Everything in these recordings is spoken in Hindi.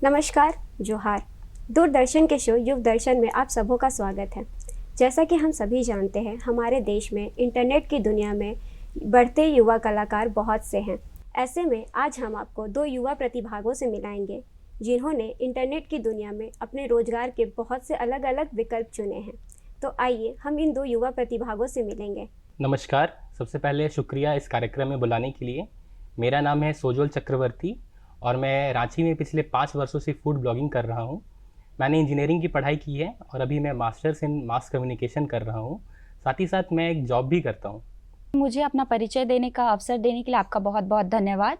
नमस्कार, जोहार। दूरदर्शन के शो युग दर्शन में आप सबों का स्वागत है। जैसा कि हम सभी जानते हैं, हमारे देश में इंटरनेट की दुनिया में बढ़ते युवा कलाकार बहुत से हैं। ऐसे में आज हम आपको दो युवा प्रतिभागों से मिलाएंगे जिन्होंने इंटरनेट की दुनिया में अपने रोजगार के बहुत से अलग अलग विकल्प चुने हैं। तो आइए हम इन दो युवा प्रतिभागों से मिलेंगे। नमस्कार। सबसे पहले शुक्रिया इस कार्यक्रम में बुलाने के लिए। मेरा नाम है सोजोल चक्रवर्ती और मैं रांची में पिछले 5 वर्षों से फूड ब्लॉगिंग कर रहा हूँ। मैंने इंजीनियरिंग की पढ़ाई की है और अभी मैं मास्टर्स इन मास कम्युनिकेशन कर रहा हूँ। साथ ही साथ मैं एक जॉब भी करता हूँ। मुझे अपना परिचय देने का अवसर देने के लिए आपका बहुत बहुत धन्यवाद।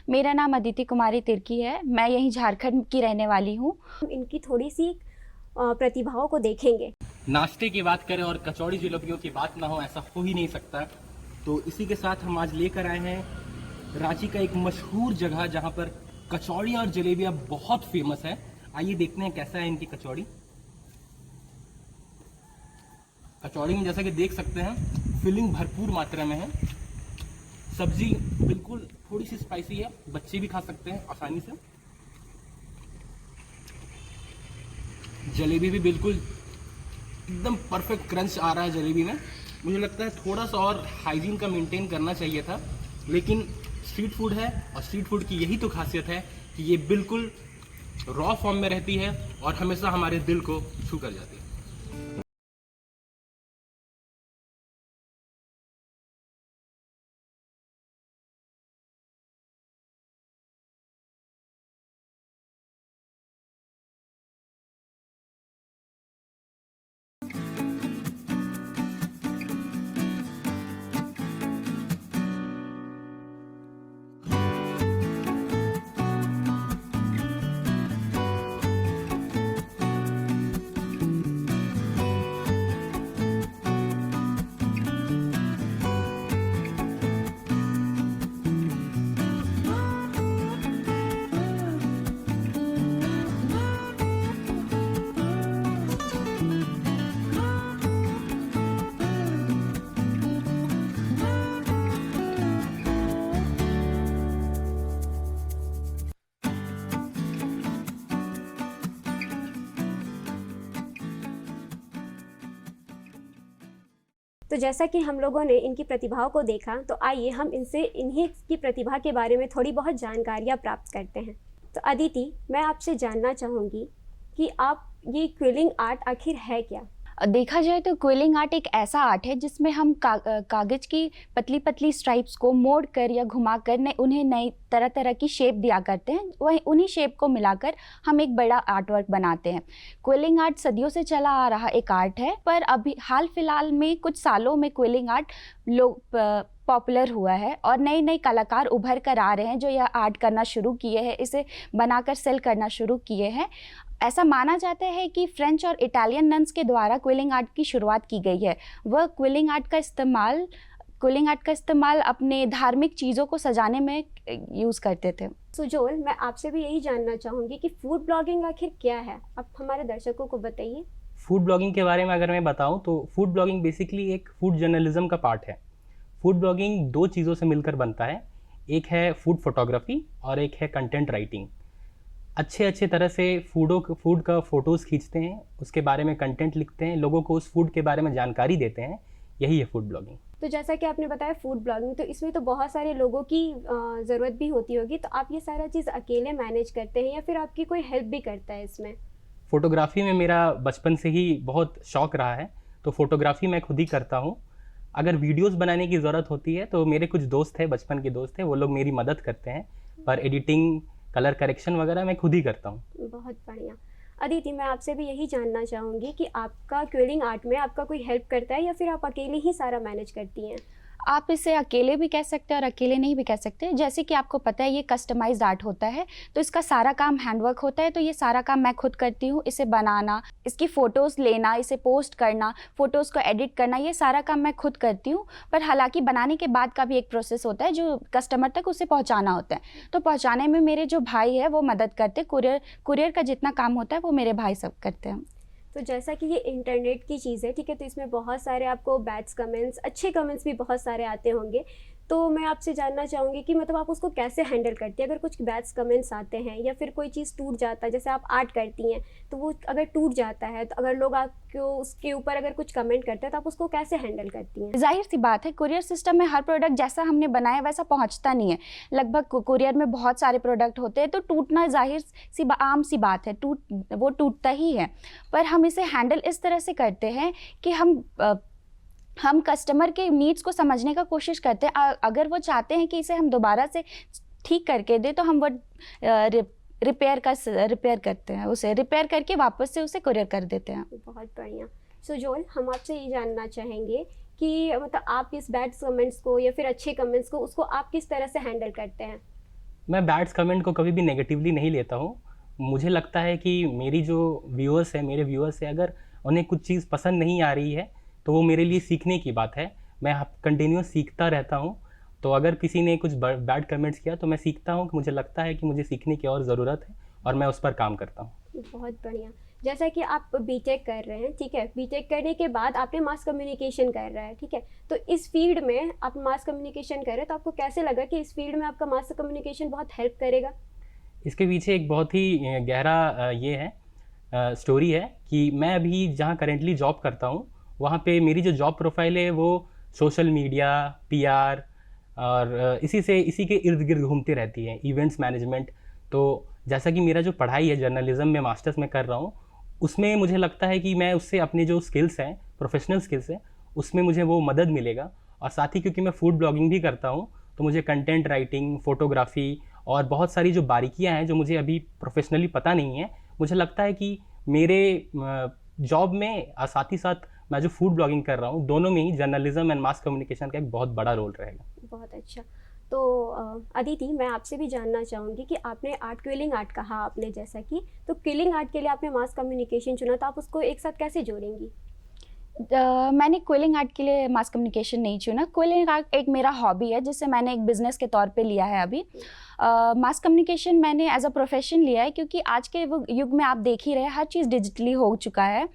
मेरा नाम अदिति कुमारी तिर्की है। मैं यहीं झारखंड की रहने वाली हूँ। हम इनकी थोड़ी सी प्रतिभाओं को देखेंगे। नाश्ते की बात करें और कचौड़ी जलेबियों की बात ना हो, ऐसा हो ही नहीं सकता। तो इसी के साथ हम आज लेकर आए हैं रांची का एक मशहूर जगह जहाँ पर कचौड़ी और जलेबियाँ बहुत फेमस है। आइए देखते हैं कैसा है इनकी कचौड़ी। कचौड़ी में जैसा कि देख सकते हैं फिलिंग भरपूर मात्रा में है। सब्जी बिल्कुल थोड़ी सी स्पाइसी है, बच्चे भी खा सकते हैं आसानी से। जलेबी भी बिल्कुल एकदम परफेक्ट क्रंच आ रहा है जलेबी में। मुझे लगता है थोड़ा सा और हाइजीन का मेंटेन करना चाहिए था, लेकिन स्ट्रीट फूड है और स्ट्रीट फूड की यही तो खासियत है कि ये बिल्कुल रॉ फॉर्म में रहती है और हमेशा हमारे दिल को छू कर जाती है। तो जैसा कि हम लोगों ने इनकी प्रतिभाओं को देखा, तो आइए हम इनसे इन्हीं की प्रतिभा के बारे में थोड़ी बहुत जानकारियाँ प्राप्त करते हैं। तो अदिति, मैं आपसे जानना चाहूँगी कि आप ये क्विलिंग आर्ट आखिर है क्या? देखा जाए तो क्विलिंग आर्ट एक ऐसा आर्ट है जिसमें हम कागज़ की पतली पतली स्ट्राइप्स को मोड़ कर या घुमा कर उन्हें नई तरह तरह की शेप दिया करते हैं। वही उन्हीं शेप को मिलाकर हम एक बड़ा आर्ट वर्क बनाते हैं। क्विलिंग आर्ट सदियों से चला आ रहा एक आर्ट है, पर अभी हाल फिलहाल में कुछ सालों में क्विलिंग आर्ट पॉपुलर हुआ है और नए नए कलाकार उभर कर आ रहे हैं जो यह आर्ट करना शुरू किए हैं, इसे बनाकर सेल करना शुरू किए हैं। ऐसा माना जाता है कि फ्रेंच और इटालियन नन्स के द्वारा क्विलिंग आर्ट की शुरुआत की गई है। वह क्विलिंग आर्ट का इस्तेमाल अपने धार्मिक चीज़ों को सजाने में यूज़ करते थे। सुजोल, मैं आपसे भी यही जानना चाहूँगी कि फूड ब्लॉगिंग आखिर क्या है? आप हमारे दर्शकों को बताइए। फूड ब्लॉगिंग के बारे में अगर मैं बताऊं तो फूड ब्लॉगिंग बेसिकली एक फूड जर्नलिज्म का पार्ट है। फूड ब्लॉगिंग दो चीज़ों से मिलकर बनता है। एक है फूड फोटोग्राफी और एक है कंटेंट राइटिंग। अच्छे तरह से फूड का फ़ोटोज़ खींचते हैं, उसके बारे में कंटेंट लिखते हैं, लोगों को उस फूड के बारे में जानकारी देते हैं। यही है फूड ब्लॉगिंग। तो जैसा कि आपने बताया फूड ब्लॉगिंग, तो इसमें तो बहुत सारे लोगों की ज़रूरत भी होती होगी। तो आप ये सारा चीज़ अकेले मैनेज करते हैं या फिर आपकी कोई हेल्प भी करता है इसमें? फ़ोटोग्राफ़ी में मेरा बचपन से ही बहुत शौक़ रहा है, तो फ़ोटोग्राफ़ी मैं खुद ही करता हूँ। अगर वीडियोज़ बनाने की ज़रूरत होती है तो मेरे कुछ दोस्त हैं, बचपन के दोस्त हैं, वो लोग मेरी मदद करते हैं, पर एडिटिंग, कलर करेक्शन वगैरह मैं खुद ही करता हूँ। बहुत बढ़िया। अदिति, मैं आपसे भी यही जानना चाहूँगी कि आपका क्विलिंग आर्ट में आपका कोई हेल्प करता है या फिर आप अकेले ही सारा मैनेज करती हैं? आप इसे अकेले भी कह सकते हैं और अकेले नहीं भी कह सकते। जैसे कि आपको पता है ये कस्टमाइज्ड आर्ट होता है, तो इसका सारा काम हैंडवर्क होता है। तो ये सारा काम मैं खुद करती हूँ। इसे बनाना, इसकी फ़ोटोज़ लेना, इसे पोस्ट करना, फ़ोटोज़ को एडिट करना, ये सारा काम मैं खुद करती हूँ। पर हालांकि बनाने के बाद का भी एक प्रोसेस होता है जो कस्टमर तक उसे पहुँचाना होता है। तो पहुँचाने में मेरे जो भाई है वो मदद करते। कुरियर का जितना काम होता है वो मेरे भाई सब करते हैं। तो जैसा कि ये इंटरनेट की चीज़ है, ठीक है, तो इसमें बहुत सारे आपको बैड्स कमेंट्स, अच्छे कमेंट्स भी बहुत सारे आते होंगे। तो मैं आपसे जानना चाहूँगी कि मतलब आप उसको कैसे हैंडल करती हैं? अगर कुछ बैड कमेंट्स आते हैं या फिर कोई चीज़ टूट जाता है, जैसे आप आर्ट करती हैं, तो वो अगर टूट जाता है, तो अगर लोग आपको उसके ऊपर अगर कुछ कमेंट करते हैं, तो आप उसको कैसे हैंडल करती हैं? जाहिर सी बात है, कुरियर सिस्टम में हर प्रोडक्ट जैसा हमने बनाया वैसा पहुंचता नहीं है। लगभग कुरियर में बहुत सारे प्रोडक्ट होते हैं, तो टूटना जाहिर सी आम सी बात है, वो टूटता ही है। पर हम इसे हैंडल इस तरह से करते हैं कि हम कस्टमर के नीड्स को समझने का कोशिश करते हैं। अगर वो चाहते हैं कि इसे हम दोबारा से ठीक करके दें, तो हम वो रिपेयर करते हैं, उसे रिपेयर करके वापस से उसे कुरियर कर देते हैं। बहुत बढ़िया। सुजोल, हम आपसे ये जानना चाहेंगे कि मतलब आप इस बैड कमेंट्स को या फिर अच्छे कमेंट्स को, उसको आप किस तरह से हैंडल करते हैं? मैं बैड्स कमेंट को कभी भी नेगेटिवली नहीं लेता हूँ। मुझे लगता है कि मेरी जो मेरे व्यूअर्स है, अगर उन्हें कुछ चीज़ पसंद नहीं आ रही है तो वो मेरे लिए सीखने की बात है। मैं कंटिन्यूस सीखता रहता हूँ। तो अगर किसी ने कुछ बैड कमेंट्स किया तो मैं सीखता हूँ कि मुझे लगता है कि मुझे सीखने की और ज़रूरत है, और मैं उस पर काम करता हूँ। बहुत बढ़िया। जैसा कि आप बीटेक कर रहे हैं, ठीक है, बीटेक करने के बाद आपने मास कम्युनिकेशन कर रहा है, ठीक है, तो इस फील्ड में आप मास कम्युनिकेशन कर रहे हैं, तो आपको कैसे लगा कि इस फील्ड में आपका मास कम्युनिकेशन बहुत हेल्प करेगा? इसके पीछे एक बहुत ही गहरा ये है स्टोरी है कि मैं अभी जहाँ करेंटली जॉब करता हूँ, वहाँ पे मेरी जो जॉब प्रोफाइल है वो सोशल मीडिया, पीआर और इसी के इर्द गिर्द घूमती रहती है, इवेंट्स मैनेजमेंट। तो जैसा कि मेरा जो पढ़ाई है जर्नलिज्म में मास्टर्स में कर रहा हूँ, उसमें मुझे लगता है कि मैं उससे अपने जो स्किल्स हैं, प्रोफेशनल स्किल्स हैं, उसमें मुझे वो मदद मिलेगा। और साथ ही क्योंकि मैं फूड ब्लॉगिंग भी करता हूँ, तो मुझे कंटेंट राइटिंग, फोटोग्राफी और बहुत सारी जो बारीकियाँ हैं जो मुझे अभी प्रोफेशनली पता नहीं है, मुझे लगता है कि मेरे जॉब में और साथ ही साथ मैं जो फूड ब्लॉगिंग कर रहा हूँ, दोनों में ही जर्नलिज्म एंड मास कम्युनिकेशन का एक बहुत बड़ा रोल रहेगा। बहुत अच्छा। तो अदिति, मैं आपसे भी जानना चाहूँगी कि आपने क्विलिंग आर्ट कहा आपने, जैसा कि तो क्विलिंग आर्ट के लिए आपने मास कम्युनिकेशन चुना, तो आप उसको एक साथ कैसे जोड़ेंगी? मैंने क्विलिंग आर्ट के लिए मास कम्युनिकेशन नहीं चुना। क्विलिंग आर्ट एक मेरा हॉबी है जिसे मैंने एक बिज़नेस के तौर पे लिया है अभी। मास कम्युनिकेशन मैंने एज अ प्रोफेशन लिया है क्योंकि आज के युग में आप देख ही रहे हैं, हर चीज़ डिजिटली हो चुका है।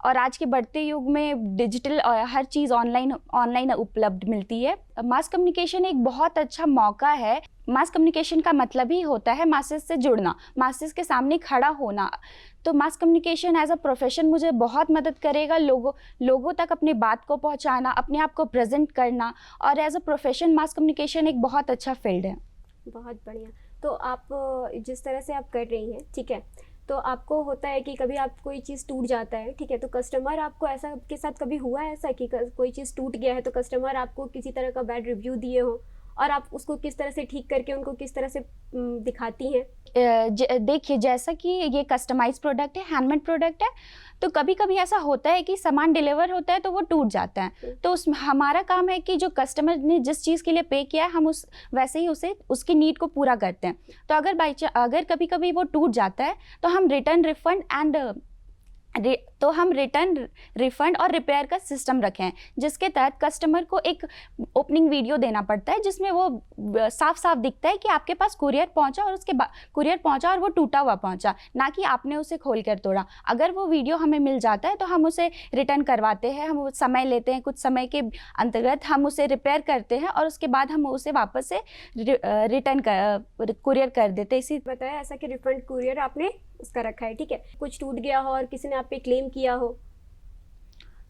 और आज के बढ़ते युग में डिजिटल हर चीज़ ऑनलाइन उपलब्ध मिलती है। मास कम्युनिकेशन एक बहुत अच्छा मौका है। मास कम्युनिकेशन का मतलब ही होता है मासेस से जुड़ना, मासेस के सामने खड़ा होना। तो mass communication as a profession मुझे बहुत मदद करेगा लोगों तक अपनी बात को पहुंचाना, अपने आप को प्रेजेंट करना। और as a profession mass communication एक बहुत अच्छा फील्ड है। बहुत बढ़िया। तो आप जिस तरह से आप कर रही हैं, ठीक है, तो आपको होता है कि कभी आप कोई चीज़ टूट जाता है, ठीक है, तो कस्टमर आपको ऐसा के साथ कभी हुआ है ऐसा कि कोई चीज़ टूट गया है तो कस्टमर आपको किसी तरह का बैड रिव्यू दिए हो, और आप उसको किस तरह से ठीक करके उनको किस तरह से दिखाती हैं? देखिए, जैसा कि ये कस्टमाइज प्रोडक्ट है, हैंडमेड प्रोडक्ट है, तो कभी कभी ऐसा होता है कि सामान डिलीवर होता है तो वो टूट जाता है। तो हमारा काम है कि जो कस्टमर ने जिस चीज़ के लिए पे किया है, हम वैसे ही उसकी नीड को पूरा करते हैं। तो अगर कभी कभी वो टूट जाता है तो हम रिटर्न रिफंड और रिपेयर का सिस्टम रखे हैं, जिसके तहत कस्टमर को एक ओपनिंग वीडियो देना पड़ता है जिसमें वो साफ साफ दिखता है कि आपके पास कुरियर पहुंचा और वो टूटा हुआ पहुंचा, ना कि आपने उसे खोल कर तोड़ा। अगर वो वीडियो हमें मिल जाता है तो हम उसे रिटर्न करवाते हैं। हम समय लेते हैं, कुछ समय के अंतर्गत हम उसे रिपेयर करते हैं और उसके बाद हम उसे वापस से रिटर्न कुरियर कर देते हैं। इसी बताया ऐसा कि रिफंड कुरियर आपने उसका रखा है, ठीक है, कुछ टूट गया हो और किसी ने आप पे क्लेम किया हो?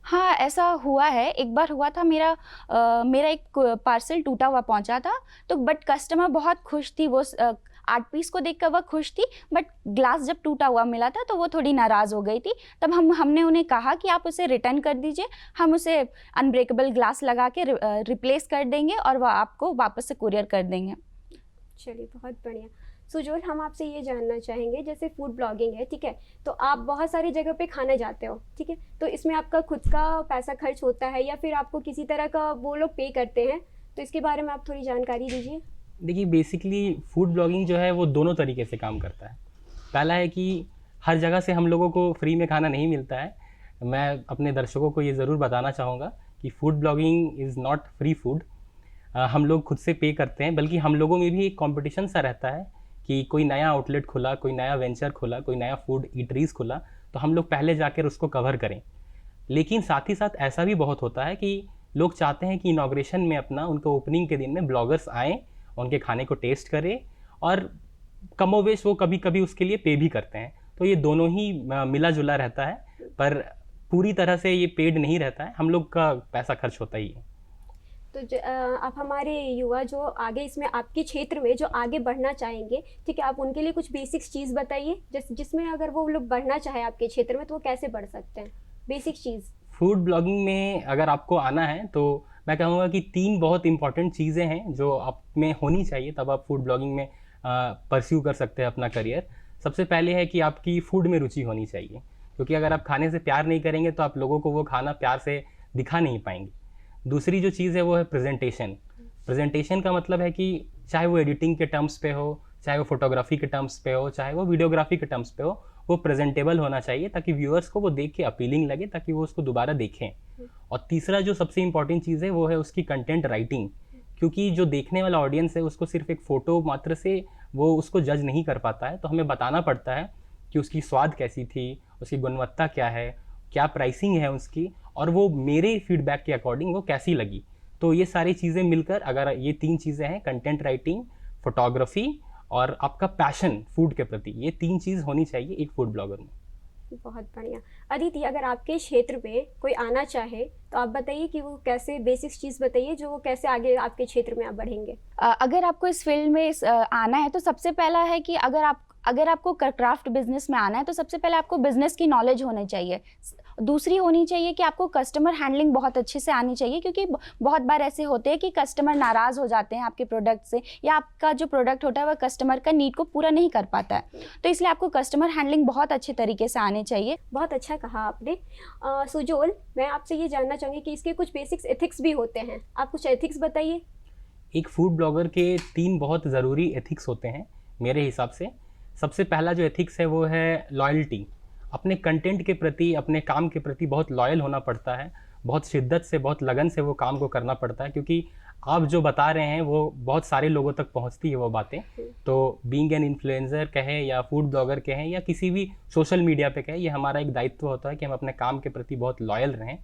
हाँ, ऐसा हुआ है। एक बार हुआ था, मेरा एक पार्सल टूटा हुआ पहुंचा था, तो बट कस्टमर बहुत खुश थी। वो आर्ट पीस को देखकर वह खुश थी, बट ग्लास जब टूटा हुआ मिला था तो वो थोड़ी नाराज़ हो गई थी। तब हमने उन्हें कहा कि आप उसे रिटर्न कर दीजिए, हम उसे अनब्रेकेबल ग्लास लगा के रिप्लेस कर देंगे और वह आपको वापस से कुरियर कर देंगे। चलिए, बहुत बढ़िया। सुजोल, हम आपसे ये जानना चाहेंगे, जैसे फूड ब्लॉगिंग है, ठीक है, तो आप बहुत सारी जगह पे खाना जाते हो, ठीक है, तो इसमें आपका खुद का पैसा खर्च होता है या फिर आपको किसी तरह का वो लोग पे करते हैं, तो इसके बारे में आप थोड़ी जानकारी दीजिए। देखिए, बेसिकली फूड ब्लॉगिंग जो है वो दोनों तरीके से काम करता है। पहला है कि हर जगह से हम लोगों को फ्री में खाना नहीं मिलता है। मैं अपने दर्शकों को ये ज़रूर बताना चाहूँगा कि food blogging is not free food. हम लोग खुद से पे करते हैं, बल्कि हम लोगों में भी एक कॉम्पिटिशन सा रहता है कि कोई नया आउटलेट खुला, कोई नया वेंचर खुला, कोई नया फूड ईटरीज़ खुला, तो हम लोग पहले जाकर उसको कवर करें। लेकिन साथ ही साथ ऐसा भी बहुत होता है कि लोग चाहते हैं कि इनॉग्रेशन में अपना उनके ओपनिंग के दिन में ब्लॉगर्स आएँ, उनके खाने को टेस्ट करें और कमोवेश वो कभी कभी उसके लिए पे भी करते हैं। तो ये दोनों ही मिला जुला रहता है, पर पूरी तरह से ये पेड नहीं रहता है, हम लोग का पैसा खर्च होता ही है। तो आप हमारे युवा जो आगे इसमें आपके क्षेत्र में जो आगे बढ़ना चाहेंगे, ठीक है, आप उनके लिए कुछ बेसिक्स चीज़ बताइए जिसमें अगर वो लोग बढ़ना चाहे आपके क्षेत्र में तो वो कैसे बढ़ सकते हैं, बेसिक चीज़। फूड ब्लॉगिंग में अगर आपको आना है तो मैं कहूँगा कि 3 बहुत इंपॉर्टेंट चीज़ें हैं जो आप में होनी चाहिए, तब आप फूड ब्लॉगिंग में परस्यू कर सकते हैं अपना करियर। सबसे पहले है कि आपकी फूड में रुचि होनी चाहिए, क्योंकि अगर आप खाने से प्यार नहीं करेंगे तो आप लोगों को वो खाना प्यार से दिखा नहीं पाएंगे। दूसरी जो चीज़ है वो है प्रेजेंटेशन। प्रेजेंटेशन का मतलब है कि चाहे वो एडिटिंग के टर्म्स पे हो, चाहे वो फोटोग्राफी के टर्म्स पे हो, चाहे वो वीडियोग्राफी के टर्म्स पे हो, वो प्रेजेंटेबल होना चाहिए ताकि व्यूअर्स को वो देख के अपीलिंग लगे, ताकि वो उसको दोबारा देखें। और तीसरा जो सबसे इंपॉर्टेंट चीज़ है वो है उसकी कंटेंट राइटिंग, क्योंकि जो देखने वाला ऑडियंस है उसको सिर्फ एक फ़ोटो मात्र से वो उसको जज नहीं कर पाता है, तो हमें बताना पड़ता है कि उसकी स्वाद कैसी थी, उसकी गुणवत्ता क्या है, क्या प्राइसिंग है उसकी, और वो मेरे फीडबैक के अकॉर्डिंग वो कैसी लगी। तो ये सारी चीज़ें मिलकर, अगर ये 3 चीज़ें हैं, कंटेंट राइटिंग, फोटोग्राफी और आपका पैशन फूड के प्रति, ये 3 चीज़ होनी चाहिए एक फूड ब्लॉगर में। बहुत बढ़िया। अदिति, अगर आपके क्षेत्र में कोई आना चाहे तो आप बताइए कि वो कैसे, बेसिक्स चीज़ बताइए जो वो कैसे आगे आपके क्षेत्र में आप बढ़ेंगे। अगर आपको इस फील्ड में आना है तो सबसे पहला है कि अगर आपको क्राफ्ट बिजनेस में आना है तो सबसे पहले आपको बिजनेस की नॉलेज होनी चाहिए। दूसरी होनी चाहिए कि आपको कस्टमर हैंडलिंग बहुत अच्छे से आनी चाहिए, क्योंकि बहुत बार ऐसे होते हैं कि कस्टमर नाराज़ हो जाते हैं आपके प्रोडक्ट से, या आपका जो प्रोडक्ट होता है वह कस्टमर का नीड को पूरा नहीं कर पाता है। तो इसलिए आपको कस्टमर हैंडलिंग बहुत अच्छे तरीके से आने चाहिए। बहुत अच्छा कहा आपने। सुजोल, मैं आपसे ये जानना चाहूँगी कि इसके कुछ बेसिक्स एथिक्स भी होते हैं, आप कुछ एथिक्स बताइए। एक फूड ब्लॉगर के 3 बहुत ज़रूरी एथिक्स होते हैं मेरे हिसाब से। सबसे पहला जो एथिक्स है वो है लॉयल्टी। अपने कंटेंट के प्रति, अपने काम के प्रति बहुत लॉयल होना पड़ता है, बहुत शिद्दत से, बहुत लगन से वो काम को करना पड़ता है, क्योंकि आप जो बता रहे हैं वो बहुत सारे लोगों तक पहुंचती है वो बातें। तो बीइंग एन इन्फ्लुएंसर कहें या फूड ब्लॉगर कहें या किसी भी सोशल मीडिया पे कहें, ये हमारा एक दायित्व होता है कि हम अपने काम के प्रति बहुत लॉयल रहें।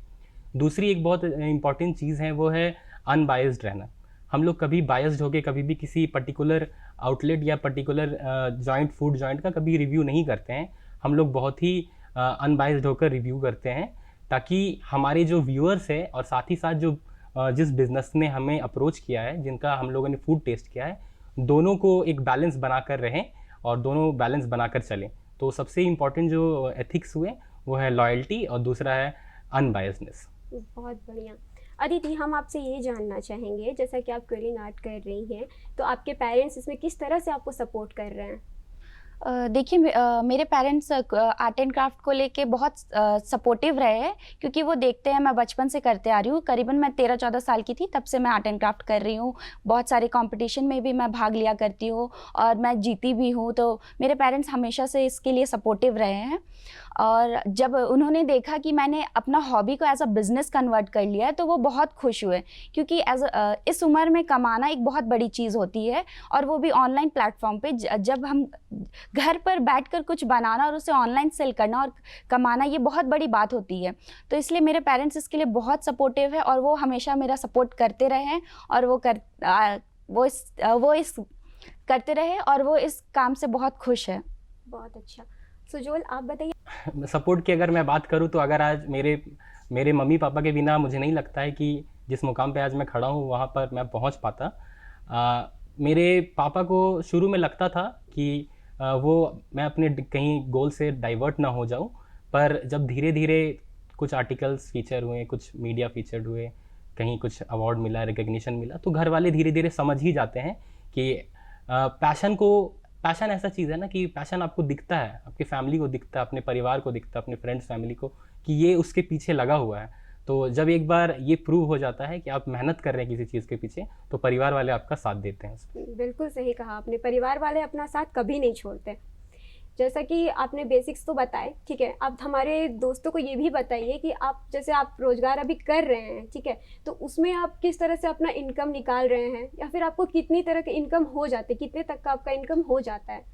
दूसरी एक बहुत इंपॉर्टेंट चीज़ है वो है अनबायस्ड रहना। हम लोग कभी बायस्ड होकर कभी भी किसी पर्टिकुलर आउटलेट या पर्टिकुलर जॉइंट, फूड जॉइंट का कभी रिव्यू नहीं करते हैं। हम लोग बहुत ही अनबायस्ड होकर रिव्यू करते हैं, ताकि हमारे जो व्यूअर्स हैं और साथ ही साथ जो जिस बिज़नेस ने हमें अप्रोच किया है, जिनका हम लोगों ने फूड टेस्ट किया है, दोनों को एक बैलेंस बनाकर रहें और दोनों बैलेंस बनाकर चलें। तो सबसे इम्पॉर्टेंट जो एथिक्स हुए वो है लॉयल्टी और दूसरा है अनबायस्डनेस। बहुत बढ़िया। अदिति, हम आपसे ये जानना चाहेंगे, जैसा कि आप क्विलिंग आर्ट कर रही हैं, तो आपके पेरेंट्स इसमें किस तरह से आपको सपोर्ट कर रहे हैं? देखिए, मेरे पेरेंट्स आर्ट एंड क्राफ्ट को लेके बहुत सपोर्टिव रहे हैं, क्योंकि वो देखते हैं मैं बचपन से करते आ रही हूँ। करीबन मैं 13-14 साल की थी तब से मैं आर्ट एंड क्राफ्ट कर रही हूँ। बहुत सारे कंपटीशन में भी मैं भाग लिया करती हूँ और मैं जीती भी हूँ। तो मेरे पेरेंट्स हमेशा से इसके लिए सपोर्टिव रहे हैं। और जब उन्होंने देखा कि मैंने अपना हॉबी को एज अ बिज़नेस कन्वर्ट कर लिया है तो वो बहुत खुश हुए, क्योंकि इस उम्र में कमाना एक बहुत बड़ी चीज़ होती है, और वो भी ऑनलाइन प्लेटफॉर्म पे। जब हम घर पर बैठकर कुछ बनाना और उसे ऑनलाइन सेल करना और कमाना, ये बहुत बड़ी बात होती है। तो इसलिए मेरे पेरेंट्स इसके लिए बहुत सपोर्टिव है और वो हमेशा मेरा सपोर्ट करते रहे हैं, और वो इस करते रहे और वो इस काम से बहुत खुश है। बहुत अच्छा। सुजोल, आप बताइए। सपोर्ट की अगर मैं बात करूं तो अगर आज मेरे मम्मी पापा के बिना मुझे नहीं लगता है कि जिस मुकाम पे आज मैं खड़ा हूं वहां पर मैं पहुंच पाता। मेरे पापा को शुरू में लगता था कि मैं अपने कहीं गोल से डाइवर्ट ना हो जाऊं, पर जब धीरे धीरे कुछ आर्टिकल्स फीचर हुए, कुछ मीडिया फीचर हुए, कहीं कुछ अवार्ड मिला, रिकग्निशन मिला, तो घर वाले धीरे धीरे समझ ही जाते हैं कि पैशन ऐसा चीज़ है ना कि पैशन आपको दिखता है, आपकी फैमिली को दिखता है, अपने परिवार को दिखता है, अपने फ्रेंड्स फैमिली को, कि ये उसके पीछे लगा हुआ है। तो जब एक बार ये प्रूव हो जाता है कि आप मेहनत कर रहे हैं किसी चीज़ के पीछे, तो परिवार वाले आपका साथ देते हैं। बिल्कुल सही कहा आपने, परिवार वाले अपना साथ कभी नहीं छोड़ते। जैसा कि आपने बेसिक्स तो बताए, ठीक है, अब हमारे दोस्तों को ये भी बताइए कि आप रोजगार अभी कर रहे हैं, ठीक है, तो उसमें आप किस तरह से अपना इनकम निकाल रहे हैं, या फिर आपको कितनी तरह के इनकम हो जाते, कितने तक का आपका इनकम हो जाता है?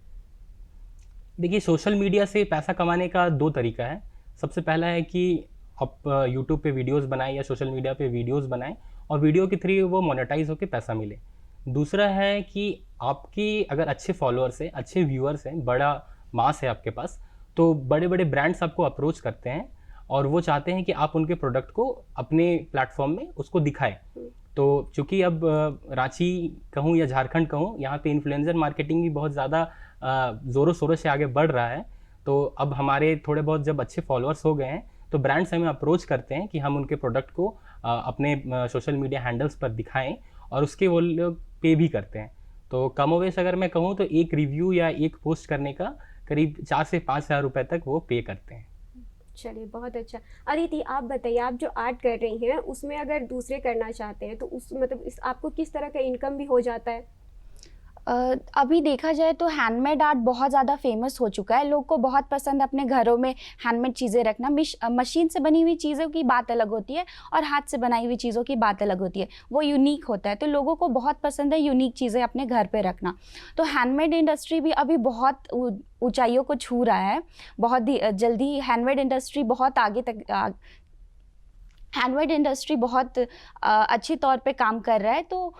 देखिए, सोशल मीडिया से पैसा कमाने का 2 तरीका है। सबसे पहला है कि आप यूट्यूब पे वीडियोस बनाएं या सोशल मीडिया पे वीडियोस बनाएं और वीडियो के थ्रू वो मोनेटाइज होकर पैसा मिले। दूसरा है कि आपकी अगर अच्छे फॉलोअर्स हैं, अच्छे व्यूअर्स हैं, बड़ा मास है आपके पास, तो बड़े बड़े ब्रांड्स आपको अप्रोच करते हैं और वो चाहते हैं कि आप उनके प्रोडक्ट को अपने प्लेटफॉर्म में उसको दिखाएं। तो चूँकि अब रांची कहूँ या झारखंड कहूँ, यहाँ पे इन्फ्लुएंसर मार्केटिंग भी बहुत ज़्यादा ज़ोरों शोरों से आगे बढ़ रहा है। तो अब हमारे थोड़े बहुत जब अच्छे फॉलोअर्स हो गए हैं तो ब्रांड्स हमें अप्रोच करते हैं कि हम उनके प्रोडक्ट को अपने सोशल मीडिया हैंडल्स पर दिखाएं और उसके वो लोग पे भी करते हैं। तो कमोवेश अगर मैं कहूँ तो एक रिव्यू या एक पोस्ट करने का करीब 4 से 5 हज़ार रुपये तक वो पे करते हैं। चलिए बहुत अच्छा। अदिति, आप बताइए, आप जो आर्ट कर रही हैं उसमें अगर दूसरे करना चाहते हैं तो उस मतलब इस आपको किस तरह का इनकम भी हो जाता है? अभी देखा जाए तो हैंडमेड आर्ट बहुत ज़्यादा फेमस हो चुका है। लोग को बहुत पसंद है अपने घरों में हैंडमेड चीज़ें रखना। मशीन से बनी हुई चीज़ों की बात अलग होती है और हाथ से बनाई हुई चीज़ों की बात अलग होती है, वो यूनिक होता है। तो लोगों को बहुत पसंद है यूनिक चीज़ें अपने घर पे रखना। तो हैंडमेड इंडस्ट्री भी अभी बहुत ऊंचाइयों को छू रहा है। बहुत ही जल्दी हैंडमेड इंडस्ट्री बहुत आगे तक हैंडमेड इंडस्ट्री बहुत अच्छी तौर पे काम कर रहा है। तो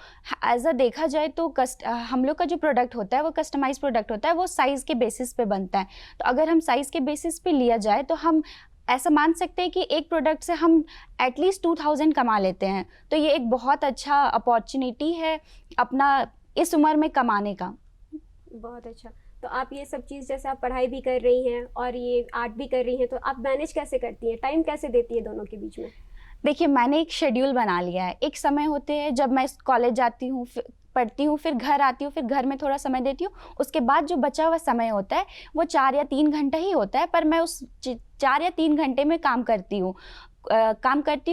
एज अ देखा जाए तो हम लोग का जो प्रोडक्ट होता है वो कस्टमाइज प्रोडक्ट होता है, वो साइज़ के बेसिस पे बनता है। तो अगर हम साइज़ के बेसिस पे लिया जाए तो हम ऐसा मान सकते हैं कि एक प्रोडक्ट से हम एटलीस्ट 2000 कमा लेते हैं। तो ये एक बहुत अच्छा अपॉर्चुनिटी है अपना इस उम्र में कमाने का। बहुत अच्छा। तो आप ये सब चीज़, जैसे आप पढ़ाई भी कर रही हैं और ये आर्ट भी कर रही हैं, तो आप मैनेज कैसे करती हैं, टाइम कैसे देती है दोनों के बीच में? देखिए, मैंने एक शेड्यूल बना लिया है। एक समय होते हैं जब मैं कॉलेज जाती हूँ, पढ़ती हूँ, फिर घर आती हूँ, फिर घर में थोड़ा समय देती हूँ। उसके बाद जो बचा हुआ समय होता है वो 4 या 3 घंटा ही होता है, पर मैं उस 4 या 3 घंटे में काम करती हूँ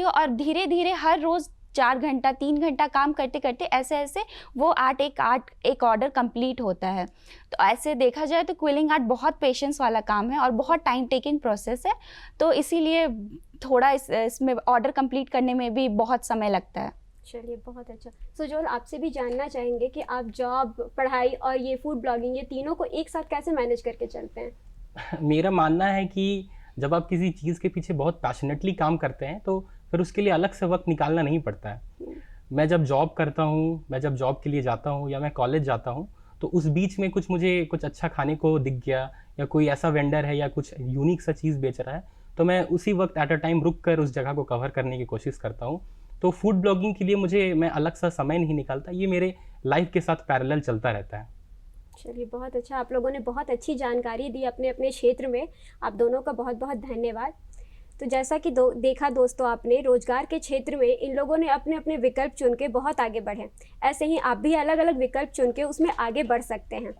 और धीरे धीरे हर रोज़ 4 घंटा 3 घंटा काम करते करते ऐसे ऐसे वो एक ऑर्डर कंप्लीट होता है। तो ऐसे देखा जाए तो क्विलिंग आर्ट बहुत पेशेंस वाला काम है और बहुत टाइम टेकिंग प्रोसेस है। तो इसीलिए थोड़ा इसमें ऑर्डर कंप्लीट करने में भी बहुत समय लगता है। चलिए बहुत अच्छा। सुजोल, आपसे भी जानना चाहेंगे कि आप जॉब, पढ़ाई और ये फूड ब्लॉगिंग, ये तीनों को एक साथ कैसे मैनेज करके चलते हैं? मेरा मानना है कि जब आप किसी चीज़ के पीछे बहुत पैशनेटली काम करते हैं तो फिर उसके लिए अलग से वक्त निकालना नहीं पड़ता है। मैं जब जॉब करता हूँ, मैं जब जॉब के लिए जाता हूँ या मैं कॉलेज जाता हूँ, तो उस बीच में मुझे कुछ अच्छा खाने को दिख गया या कोई ऐसा वेंडर है या कुछ यूनिक सा चीज़ बेच रहा है, तो मैं उसी वक्त एट अ टाइम रुक कर उस जगह को कवर करने की कोशिश करता हूँ। तो फूड ब्लॉगिंग के लिए मैं अलग सा समय नहीं निकालता, ये मेरे लाइफ के साथ पैरेलल चलता रहता है। चलिए बहुत अच्छा। आप लोगों ने बहुत अच्छी जानकारी दी अपने अपने क्षेत्र में। आप दोनों का बहुत बहुत धन्यवाद। तो जैसा कि देखा दोस्तों, आपने रोजगार के क्षेत्र में इन लोगों ने अपने अपने विकल्प चुन के बहुत आगे बढ़े। ऐसे ही आप भी अलग अलग विकल्प चुन के उसमें आगे बढ़ सकते हैं।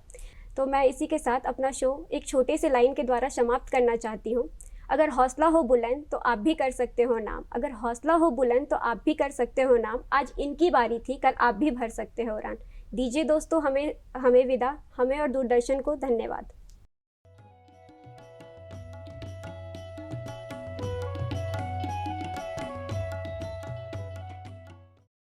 तो मैं इसी के साथ अपना शो एक छोटे से लाइन के द्वारा समाप्त करना चाहती हूँ। अगर हौसला हो बुलंद तो आप भी कर सकते हो नाम, अगर हौसला हो बुलंद तो आप भी कर सकते हो नाम। आज इनकी बारी थी, कल आप भी भर सकते हो उड़ान। दीजिए दोस्तों हमें विदा, हमें और दूरदर्शन को धन्यवाद।